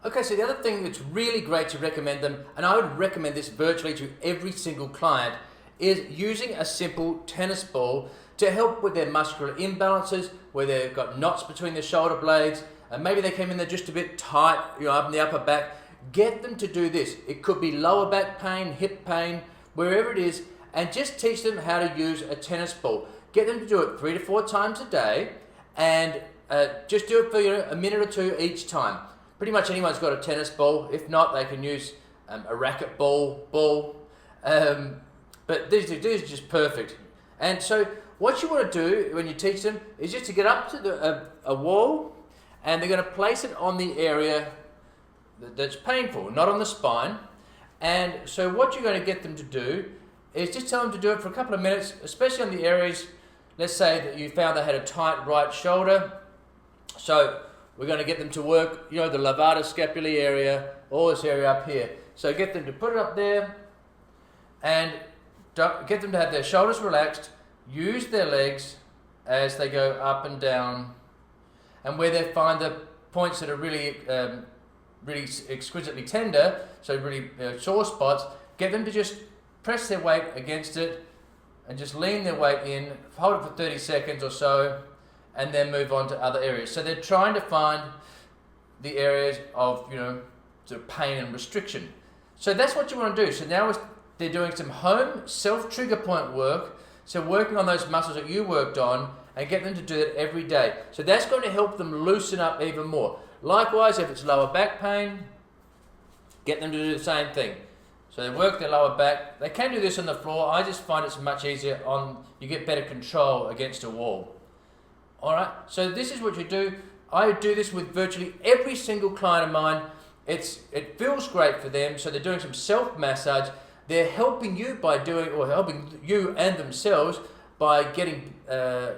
Okay, so the other thing that's really great to recommend them, and I would recommend this virtually to every single client, is using a simple tennis ball to help with their muscular imbalances, where they've got knots between the shoulder blades, and maybe they came in there just a bit tight, up in the upper back. Get them to do this. It could be lower back pain, hip pain, wherever it is, and just teach them how to use a tennis ball. Get them to do it 3 to 4 times a day, and just do it for a minute or two each time. Pretty much anyone's got a tennis ball. If not, they can use a racket ball. But these are just perfect. And so what you want to do when you teach them is just to get up to a wall, and they're going to place it on the area that's painful, not on the spine. And so what you're going to get them to do is just tell them to do it for a couple of minutes, especially on the areas, let's say that you found they had a tight right shoulder. So we're going to get them to work, the levator scapulae area, all this area up here. So get them to put it up there, and get them to have their shoulders relaxed, use their legs as they go up and down, and where they find the points that are really exquisitely tender, so really sore spots, get them to just press their weight against it and just lean their weight in, hold it for 30 seconds or so, and then move on to other areas. So they're trying to find the areas of sort of pain and restriction. So that's what you want to do. So now they're doing some home self-trigger point work, so working on those muscles that you worked on, and get them to do that every day. So that's going to help them loosen up even more. Likewise, if it's lower back pain, get them to do the same thing. So they work their lower back. They can do this on the floor. I just find it's much easier you get better control against a wall. All right, so this is what you do. I do this with virtually every single client of mine. It feels great for them, so they're doing some self-massage. They're helping you helping you and themselves by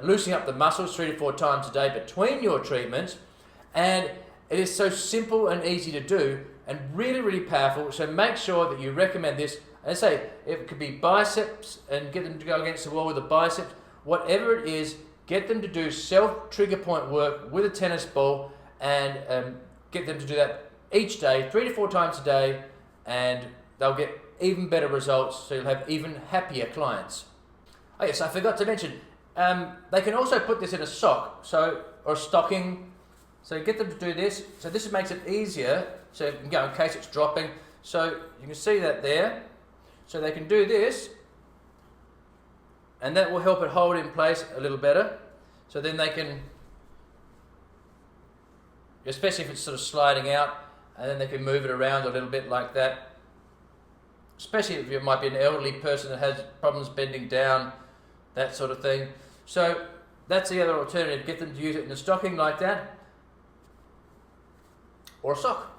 loosening up the muscles 3 to 4 times a day between your treatments. And it is so simple and easy to do, and really, really powerful. So make sure that you recommend this. And I say, it could be biceps, and get them to go against the wall with the biceps. Whatever it is, get them to do self-trigger point work with a tennis ball, and get them to do that each day, 3 to 4 times a day, and they'll get even better results, so you'll have even happier clients. Oh yes, I forgot to mention, they can also put this in a sock, or a stocking. So get them to do this. So this makes it easier, so you can go in case it's dropping. So you can see that there. So they can do this, and that will help it hold in place a little better. So then they can, especially if it's sort of sliding out, and then they can move it around a little bit like that. Especially if you might be an elderly person that has problems bending down, that sort of thing. So that's the other alternative. Get them to use it in a stocking like that, or a sock.